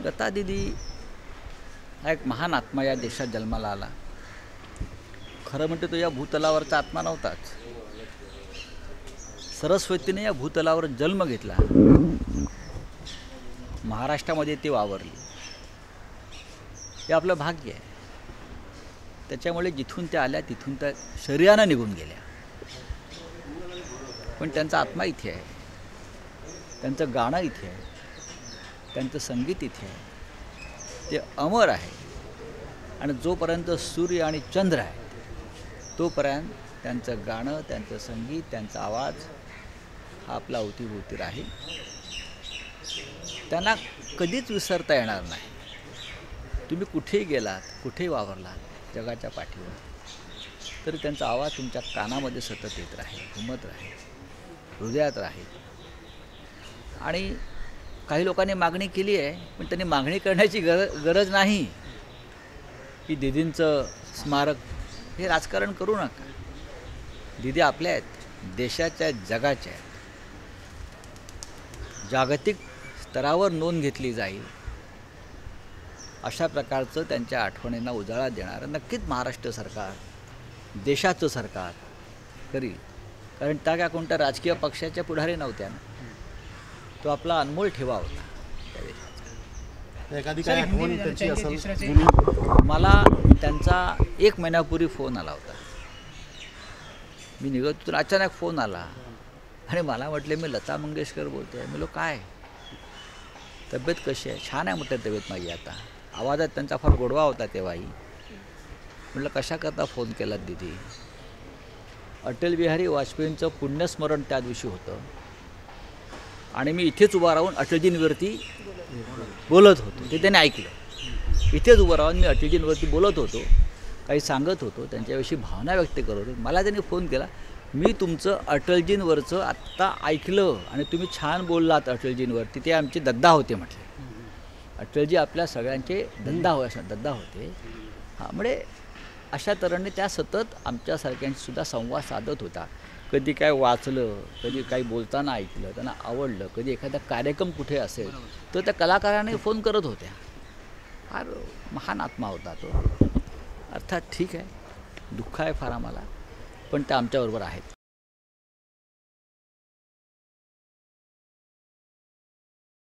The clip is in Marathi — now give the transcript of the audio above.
लता दीदी हा एक महान आत्मा या देशात जन्माला आला. खरं म्हणते तो या भूतलावरचा आत्मा नव्हताच. सरस्वतीने या भूतलावर जन्म घेतला. महाराष्ट्रामध्ये ती वावरली. हे आपलं भाग्य आहे. त्याच्यामुळे जिथून त्या आल्या तिथून त्या शरीरानं निघून गेल्या, पण त्यांचा आत्मा इथे आहे, त्यांचं गाणं इथे आहे, त्यांचं संगीत इथे आहे. ते अमर आहे. आणि जोपर्यंत सूर्य आणि चंद्र आहे तोपर्यंत त्यांचं गाणं, त्यांचं संगीत, त्यांचा आवाज हा आपला अवतीभोवती राहील. त्यांना कधीच विसरता येणार नाही. तुम्ही कुठेही गेलात, कुठेही वावरलात जगाच्या पाठीवर, तरी त्यांचा आवाज तुमच्या कानामध्ये सतत येत राहील, घुमत राहील, हृदयात राहील. आणि काही लोकांनी मागणी केली आहे, पण त्यांनी मागणी करण्याची गरज नाही की दीदींचं स्मारक. हे राजकारण करू नका. दीदी आपल्या आहेत, देशाच्या आहेत, जगाच्या आहेत. जागतिक स्तरावर नोंद घेतली जाईल अशा प्रकारचं त्यांच्या आठवणींना उजाळा देणारं नक्कीच महाराष्ट्र सरकार, देशाचं सरकार करील. कारण त्या काय कोणत्या राजकीय पक्षाच्या पुढारी नव्हत्या ना. तो आपला अनमोल ठेवा होता त्या देशाचा. एखादी काय आठवण त्यांची असेल? मला त्यांचा 1 महिन्यापूर्वी फोन आला होता. मी निघत होतो, अचानक फोन आला आणि मला म्हटले, मी लता मंगेशकर बोलते आहे. मी काय, तब्येत कशी आहे? छान आहे म्हटलं तब्येत माझी आता. आवाजात त्यांचा फार गोडवा होता तेव्हाही. म्हटलं कशा करता फोन केलात दीदी? अटल बिहारी वाजपेयींचं पुण्यस्मरण त्या दिवशी होतं आणि मी इथेच उभा राहून अटलजींवरती बोलत होतो. ते त्याने ऐकलं. इथेच उभं राहून मी अटलजींवरती बोलत होतो, काही सांगत होतो, त्यांच्याविषयी भावना व्यक्त करत होतो. मला त्यांनी फोन केला, मी तुमचं अटलजींवरचं आत्ता ऐकलं आणि तुम्ही छान बोललात अटलजींवरती. ते आमचे दद्दा होते म्हटले. अटलजी आपल्या सगळ्यांचे दद्दा होते. हां, म्हणजे अशा तऱ्हेने त्या सतत आमच्यासारख्यांशीसुद्धा संवाद साधत होता. कधी काय वाचलं, कधी काही बोलताना ऐकलं, त्यांना आवडलं. कधी एखादा कार्यक्रम कुठे असेल तर त्या कलाकाराने फोन करत होत्या. फार महान आत्मा होता तो. अर्थात ठीक आहे, दुःख आहे फार आम्हाला, पण त्या आमच्याबरोबर आहेत.